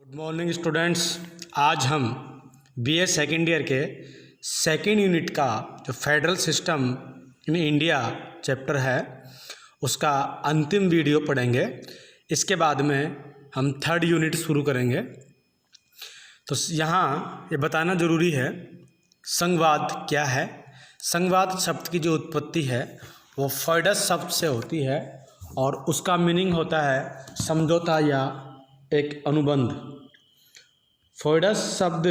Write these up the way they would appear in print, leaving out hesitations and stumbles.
Morning students, आज हम BA second year के सेकेंड यूनिट का जो federal system in India chapter है उसका अंतिम वीडियो पढ़ेंगे। इसके बाद में हम थर्ड यूनिट शुरू करेंगे। तो यहाँ ये बताना ज़रूरी है संघवाद क्या है। संघवाद शब्द की जो उत्पत्ति है वो फॉयडस शब्द से होती है और उसका मीनिंग होता है समझौता या एक अनुबंध। फॉयडस शब्द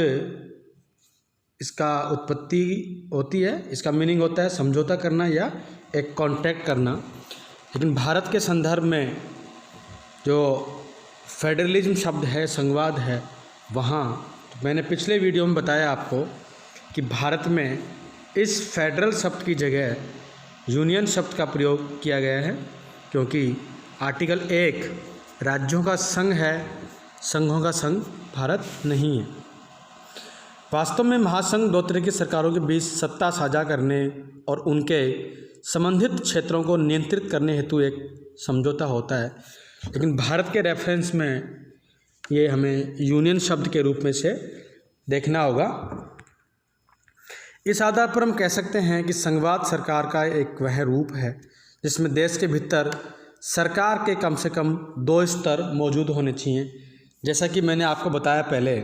इसका उत्पत्ति होती है, इसका मीनिंग होता है समझौता करना या एक कॉन्ट्रैक्ट करना। लेकिन भारत के संदर्भ में जो फेडरलिज्म शब्द है, संघवाद है, वहाँ मैंने पिछले वीडियो में बताया आपको कि भारत में इस फेडरल शब्द की जगह यूनियन शब्द का प्रयोग किया गया है, क्योंकि आर्टिकल 1 राज्यों का संघ है, संघों का संघ भारत नहीं है। वास्तव में महासंघ दो तरह की सरकारों के बीच सत्ता साझा करने और उनके संबंधित क्षेत्रों को नियंत्रित करने हेतु एक समझौता होता है, लेकिन भारत के रेफरेंस में ये हमें यूनियन शब्द के रूप में से देखना होगा। इस आधार पर हम कह सकते हैं कि संघवाद सरकार का एक वह रूप है जिसमें देश के भीतर सरकार के कम से कम 2 स्तर मौजूद होने चाहिए। जैसा कि मैंने आपको बताया पहले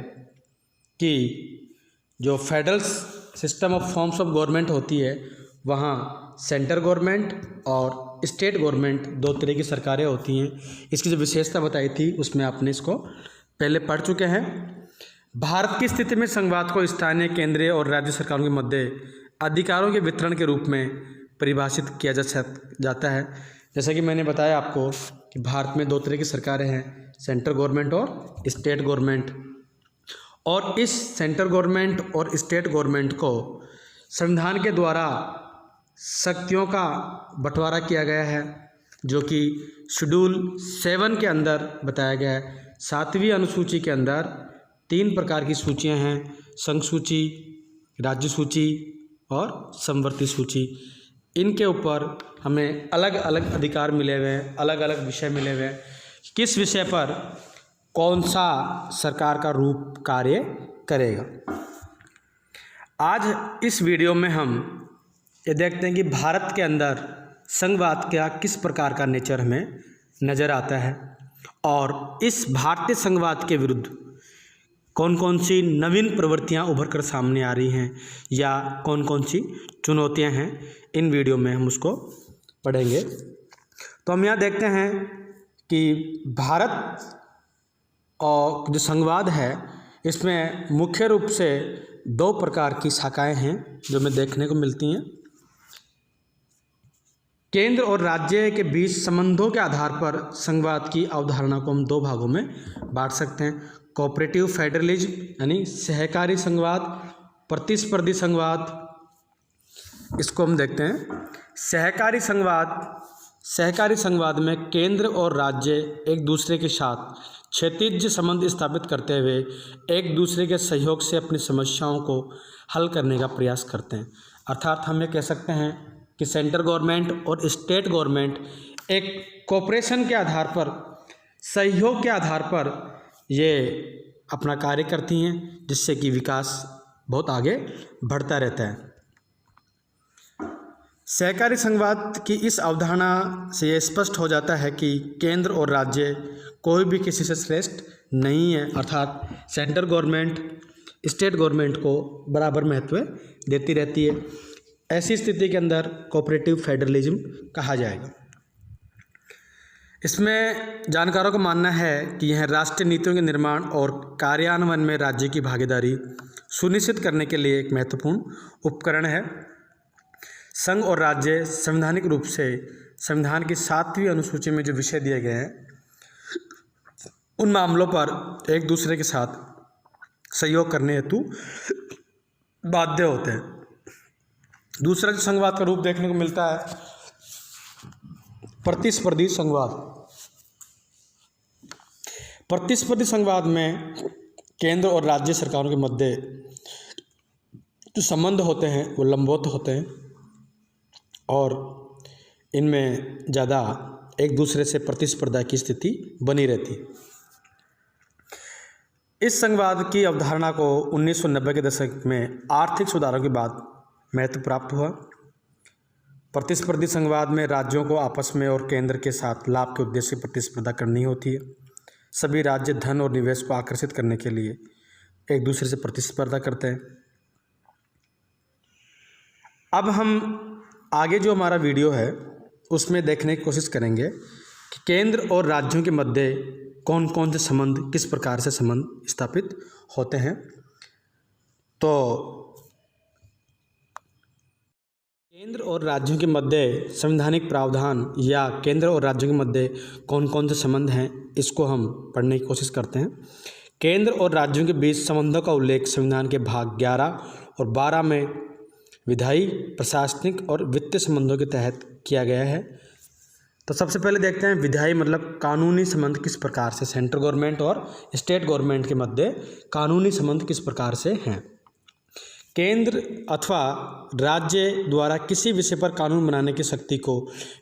कि जो federal system of forms of government होती है वहाँ सेंट्रल गवर्नमेंट और स्टेट गवर्नमेंट 2 तरह की सरकारें होती हैं। इसकी जो विशेषता बताई थी उसमें आपने इसको पहले पढ़ चुके हैं। भारत की स्थिति में संघवाद को स्थानीय, केंद्रीय और राज्य सरकारों के मध्य अधिकारों के वितरण के रूप में परिभाषित किया जाता है। जैसा कि मैंने बताया आपको कि भारत में 2 तरह की सरकारें हैं, सेंट्रल गवर्नमेंट और स्टेट गवर्नमेंट। और इस सेंट्रल गवर्नमेंट और स्टेट गवर्नमेंट को संविधान के द्वारा शक्तियों का बंटवारा किया गया है, जो कि शेड्यूल 7 के अंदर बताया गया है। 7वीं अनुसूची के अंदर 3 प्रकार की सूचियां हैं, संघ सूची, राज्य सूची और समवर्ती सूची। इनके ऊपर हमें अलग अलग अधिकार मिले हुए हैं, अलग अलग विषय मिले हुए हैं, किस विषय पर कौन सा सरकार का रूप कार्य करेगा। आज इस वीडियो में हम ये देखते हैं कि भारत के अंदर संघवाद का किस प्रकार का नेचर हमें नज़र आता है और इस भारतीय संघवाद के विरुद्ध कौन कौन सी नवीन प्रवृत्तियां उभर कर सामने आ रही हैं या कौन कौन सी चुनौतियां हैं। इन वीडियो में हम उसको पढ़ेंगे। तो हम यहाँ देखते हैं कि भारत और जो संघवाद है इसमें मुख्य रूप से 2 प्रकार की शाखाएं हैं जो हमें देखने को मिलती हैं। केंद्र और राज्य के बीच संबंधों के आधार पर संघवाद की अवधारणा को हम 2 भागों में बांट सकते हैं। कोऑपरेटिव फेडरलिज्म यानी सहकारी संघवाद, प्रतिस्पर्धी संघवाद, इसको हम देखते हैं। सहकारी संघवाद में केंद्र और राज्य एक दूसरे के साथ क्षैतिज संबंध स्थापित करते हुए एक दूसरे के सहयोग से अपनी समस्याओं को हल करने का प्रयास करते हैं। अर्थात हम ये कह सकते हैं कि सेंट्रल गवर्नमेंट और स्टेट गवर्नमेंट एक कोऑपरेशन के आधार पर, सहयोग के आधार पर ये अपना कार्य करती हैं, जिससे कि विकास बहुत आगे बढ़ता रहता है। सहकारी संघवाद की इस अवधारणा से ये स्पष्ट हो जाता है कि केंद्र और राज्य कोई भी किसी से श्रेष्ठ नहीं है, अर्थात सेंट्रल गवर्नमेंट स्टेट गवर्नमेंट को बराबर महत्व देती रहती है। ऐसी स्थिति के अंदर कोऑपरेटिव फेडरलिज्म कहा जाएगा। इसमें जानकारों का मानना है कि यह राष्ट्रीय नीतियों के निर्माण और कार्यान्वयन में राज्य की भागीदारी सुनिश्चित करने के लिए एक महत्वपूर्ण उपकरण है। संघ और राज्य संवैधानिक रूप से संविधान की 7वीं अनुसूची में जो विषय दिए गए हैं उन मामलों पर एक दूसरे के साथ सहयोग करने हेतु बाध्य होते हैं। दूसरा जो संघवाद का रूप देखने को मिलता है प्रतिस्पर्धी संघवाद। प्रतिस्पर्धी संघवाद में केंद्र और राज्य सरकारों के मध्य जो संबंध होते हैं वो लंबवत होते हैं और इनमें ज़्यादा एक दूसरे से प्रतिस्पर्धा की स्थिति बनी रहती है। इस संघवाद की अवधारणा को 1990 के दशक में आर्थिक सुधारों के बाद महत्व प्राप्त हुआ। प्रतिस्पर्धी संघवाद में राज्यों को आपस में और केंद्र के साथ लाभ के उद्देश्य से प्रतिस्पर्धा करनी होती है। सभी राज्य धन और निवेश को आकर्षित करने के लिए एक दूसरे से प्रतिस्पर्धा करते हैं। अब हम आगे जो हमारा वीडियो है उसमें देखने की कोशिश करेंगे कि केंद्र और राज्यों के मध्य कौन कौन से संबंध, किस प्रकार से संबंध स्थापित होते हैं। तो केंद्र और राज्यों के मध्य संवैधानिक प्रावधान या केंद्र और राज्यों के मध्य कौन कौन से संबंध हैं, इसको हम पढ़ने की कोशिश करते हैं। केंद्र और राज्यों के बीच संबंधों का उल्लेख संविधान के भाग 11 और 12 में विधायी, प्रशासनिक और वित्तीय संबंधों के तहत किया गया है। तो सबसे पहले देखते हैं विधायी मतलब कानूनी संबंध किस प्रकार से सेंट्रल गवर्नमेंट और स्टेट गवर्नमेंट के मध्य कानूनी संबंध किस प्रकार से हैं। केंद्र अथवा राज्य द्वारा किसी विषय पर कानून बनाने की शक्ति को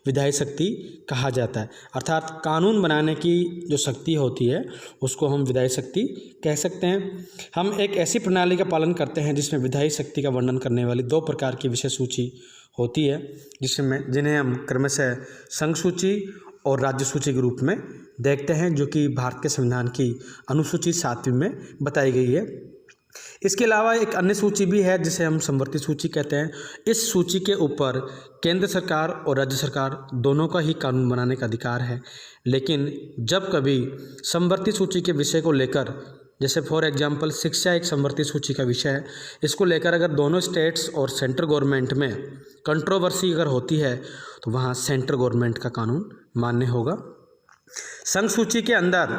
विधायी शक्ति कहा जाता है। अर्थात कानून बनाने की जो शक्ति होती है उसको हम विधायी शक्ति कह सकते हैं। हम एक ऐसी प्रणाली का पालन करते हैं जिसमें विधायी शक्ति का वर्णन करने वाली 2 प्रकार की विषय सूची होती है, जिन्हें हम क्रमशः संघ सूची और राज्य सूची के रूप में देखते हैं, जो कि भारत के संविधान की अनुसूची 7वीं में बताई गई है। इसके अलावा एक अन्य सूची भी है जिसे हम समवर्ती सूची कहते हैं। इस सूची के ऊपर केंद्र सरकार और राज्य सरकार दोनों का ही कानून बनाने का अधिकार है, लेकिन जब कभी समवर्ती सूची के विषय को लेकर, जैसे फॉर एग्जांपल शिक्षा एक समवर्ती सूची का विषय है, इसको लेकर अगर दोनों स्टेट्स और सेंट्रल गवर्नमेंट में कंट्रोवर्सी अगर होती है तो वहाँ सेंट्रल गवर्नमेंट का कानून मान्य होगा। संघ सूची के अंदर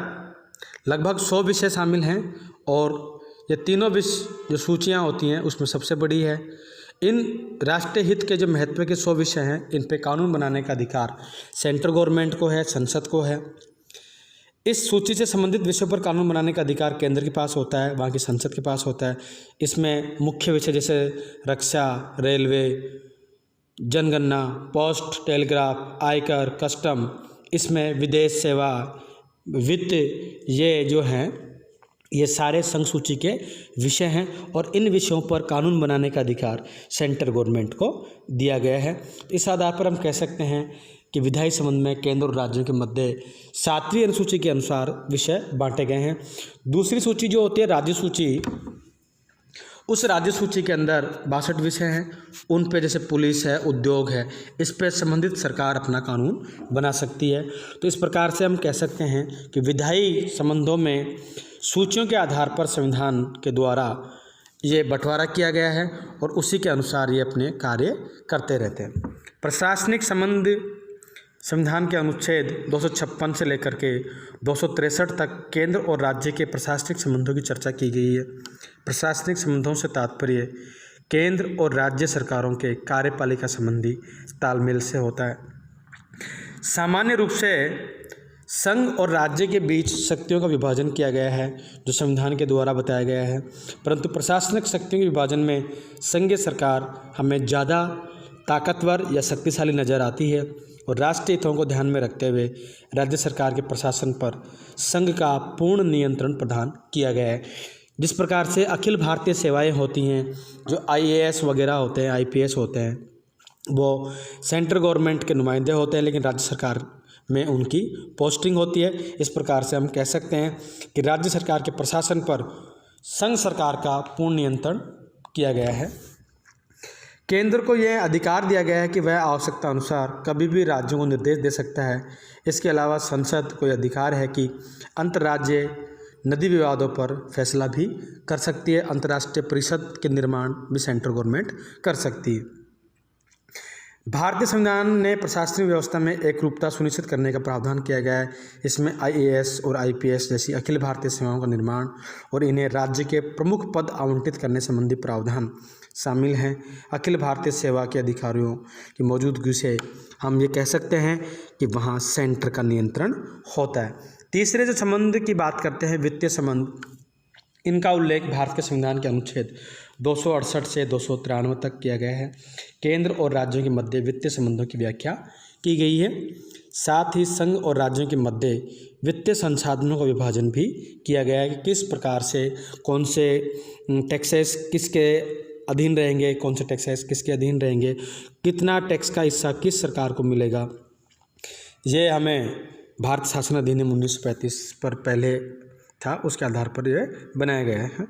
लगभग 100 विषय शामिल हैं और ये तीनों जो सूचियाँ होती हैं उसमें सबसे बड़ी है। इन राष्ट्रीय हित के जो महत्व के 100 विषय हैं, इन पे कानून बनाने का अधिकार सेंट्रल गवर्नमेंट को है, संसद को है। इस सूची से संबंधित विषयों पर कानून बनाने का अधिकार केंद्र के पास होता है, वहाँ की संसद के पास होता है। इसमें मुख्य विषय जैसे रक्षा, रेलवे, जनगणना, पोस्ट टेलीग्राफ, आयकर, कस्टम, इसमें विदेश सेवा, वित्त, ये जो हैं ये सारे संघ सूची के विषय हैं और इन विषयों पर कानून बनाने का अधिकार सेंट्रल गवर्नमेंट को दिया गया है। इस आधार पर हम कह सकते हैं कि विधायी संबंध में केंद्र और राज्यों के मध्य 7वीं अनुसूची के अनुसार विषय बांटे गए हैं। दूसरी सूची जो होती है राज्य सूची, उस राज्य सूची के अंदर 62 विषय हैं। उन पे जैसे पुलिस है, उद्योग है, इस पे संबंधित सरकार अपना कानून बना सकती है। तो इस प्रकार से हम कह सकते हैं कि विधायी संबंधों में सूचियों के आधार पर संविधान के द्वारा ये बंटवारा किया गया है और उसी के अनुसार ये अपने कार्य करते रहते हैं। प्रशासनिक संबंध संविधान के अनुच्छेद 256 से लेकर के 263 तक केंद्र और राज्य के प्रशासनिक संबंधों की चर्चा की गई है। प्रशासनिक संबंधों से तात्पर्य केंद्र और राज्य सरकारों के कार्यपालिका संबंधी तालमेल से होता है। सामान्य रूप से संघ और राज्य के बीच शक्तियों का विभाजन किया गया है जो संविधान के द्वारा बताया गया है, परंतु प्रशासनिक शक्तियों के विभाजन में संघीय सरकार हमें ज़्यादा ताकतवर या शक्तिशाली नज़र आती है और राष्ट्रीय हितों को ध्यान में रखते हुए राज्य सरकार के प्रशासन पर संघ का पूर्ण नियंत्रण प्रदान किया गया है। जिस प्रकार से अखिल भारतीय सेवाएं होती हैं, जो IAS वगैरह होते हैं, IPS होते हैं, वो सेंट्रल गवर्नमेंट के नुमाइंदे होते हैं, लेकिन राज्य सरकार में उनकी पोस्टिंग होती है। इस प्रकार से हम कह सकते हैं कि राज्य सरकार के प्रशासन पर संघ सरकार का पूर्ण नियंत्रण किया गया है। केंद्र को यह अधिकार दिया गया है कि वह आवश्यकता अनुसार कभी भी राज्यों को निर्देश दे सकता है। इसके अलावा संसद को यह अधिकार है कि अंतर्राज्यीय नदी विवादों पर फैसला भी कर सकती है। अंतर्राष्ट्रीय परिषद के निर्माण भी सेंट्रल गवर्नमेंट कर सकती है। भारतीय संविधान ने प्रशासनिक व्यवस्था में एक रूपता सुनिश्चित करने का प्रावधान किया गया है। इसमें IAS और IPS जैसी अखिल भारतीय सेवाओं का निर्माण और इन्हें राज्य के प्रमुख पद आवंटित करने संबंधी प्रावधान शामिल हैं। अखिल भारतीय सेवा के अधिकारियों की मौजूदगी से हम ये कह सकते हैं कि वहाँ सेंटर का नियंत्रण होता है। तीसरे जो संबंध की बात करते हैं, वित्तीय संबंध, इनका उल्लेख भारत के संविधान के अनुच्छेद 268 से 293 तक किया गया है। केंद्र और राज्यों के मध्य वित्तीय संबंधों की व्याख्या की गई है। साथ ही संघ और राज्यों के मध्य वित्तीय संसाधनों का विभाजन भी किया गया है कि किस प्रकार से कौन से टैक्सेस किसके अधीन रहेंगे, कौन से टैक्सेस किसके अधीन रहेंगे, कितना टैक्स का हिस्सा किस सरकार को मिलेगा। ये हमें भारत शासन अधिनियम 1935 पर पहले था, उसके आधार पर यह बनाया गया है।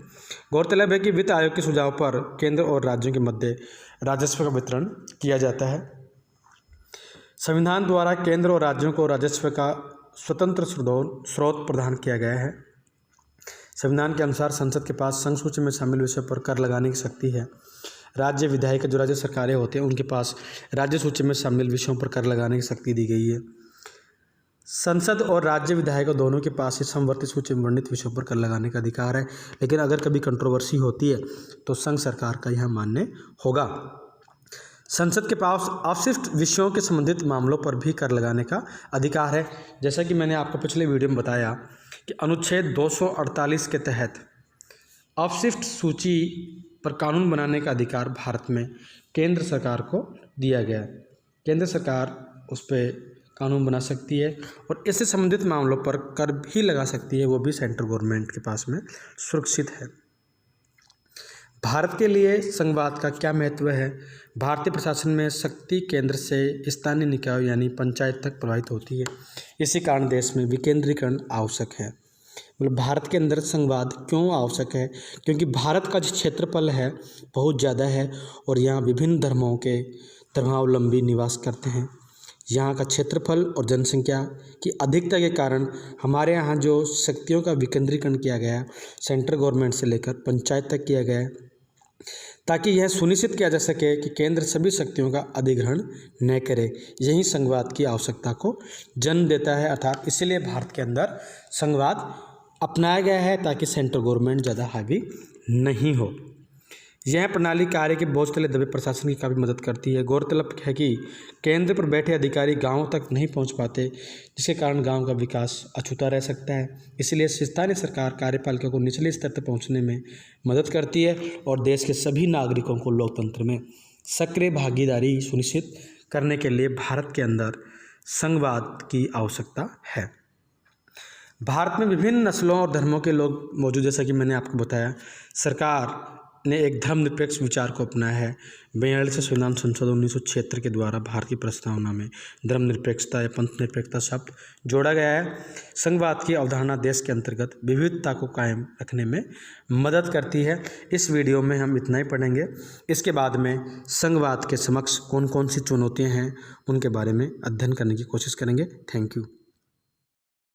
गौरतलब है कि वित्त आयोग के सुझाव पर केंद्र और राज्यों के मध्य राजस्व का वितरण किया जाता है। संविधान द्वारा केंद्र और राज्यों को राजस्व का स्वतंत्र स्रोत प्रदान किया गया है। संविधान के अनुसार संसद के पास संघ सूची में शामिल विषयों पर कर लगाने की शक्ति है। राज्य विधायिका जो राज्य सरकारें होते हैं उनके पास राज्य सूची में शामिल विषयों पर कर लगाने की शक्ति दी गई है। संसद और राज्य विधायिका दोनों के पास ही समवर्ती सूची में वर्णित विषयों पर कर लगाने का अधिकार है, लेकिन अगर कभी कंट्रोवर्सी होती है तो संघ सरकार का यह मान्य होगा। संसद के पास अवशिष्ट विषयों के संबंधित मामलों पर भी कर लगाने का अधिकार है। जैसा कि मैंने आपको पिछले वीडियो में बताया कि अनुच्छेद 248 के तहत अवशिष्ट सूची पर कानून बनाने का अधिकार भारत में केंद्र सरकार को दिया गया है। केंद्र सरकार उस पर कानून बना सकती है और इससे संबंधित मामलों पर कर भी लगा सकती है, वो भी सेंट्रल गवर्नमेंट के पास में सुरक्षित है। भारत के लिए संघवाद का क्या महत्व है? भारतीय प्रशासन में शक्ति केंद्र से स्थानीय निकायों यानी पंचायत तक प्रवाहित होती है। इसी कारण देश में विकेंद्रीकरण आवश्यक है। मतलब भारत के अंदर संघवाद क्यों आवश्यक है? क्योंकि भारत का जो क्षेत्रफल है बहुत ज़्यादा है और यहाँ विभिन्न धर्मों के धर्मावलंबी निवास करते हैं। यहाँ का क्षेत्रफल और जनसंख्या की अधिकता के कारण हमारे यहाँ जो शक्तियों का विकेंद्रीकरण किया गया है सेंट्रल गवर्नमेंट से लेकर पंचायत तक किया गया है, ताकि यह सुनिश्चित किया जा सके कि केंद्र सभी शक्तियों का अधिग्रहण न करे। यही संघवाद की आवश्यकता को जन्म देता है, अर्थात इसीलिए भारत के अंदर संघवाद अपनाया गया है ताकि सेंट्रल गवर्नमेंट ज़्यादा हावी नहीं हो। यह प्रणाली कार्य के बोझ तले दबे प्रशासन की काफ़ी मदद करती है। गौरतलब है कि केंद्र पर बैठे अधिकारी गांवों तक नहीं पहुंच पाते, जिसके कारण गांव का विकास अछूता रह सकता है। इसलिए स्थानीय सरकार कार्यपालिका को निचले स्तर तक पहुंचने में मदद करती है और देश के सभी नागरिकों को लोकतंत्र में सक्रिय भागीदारी सुनिश्चित करने के लिए भारत के अंदर संघवाद की आवश्यकता है। भारत में विभिन्न नस्लों और धर्मों के लोग मौजूद, जैसा कि मैंने आपको बताया। सरकार ने एक धर्मनिरपेक्ष विचार को अपनाया है। 42 संविधान संशोधन 1976 के द्वारा भारत की प्रस्तावना में धर्मनिरपेक्षता या पंथ निरपेक्षता शब्द जोड़ा गया है। संघवाद की अवधारणा देश के अंतर्गत विविधता को कायम रखने में मदद करती है। इस वीडियो में हम इतना ही पढ़ेंगे। इसके बाद में संघवाद के समक्ष कौन कौन सी चुनौतियाँ हैं उनके बारे में अध्ययन करने की कोशिश करेंगे। Thank you.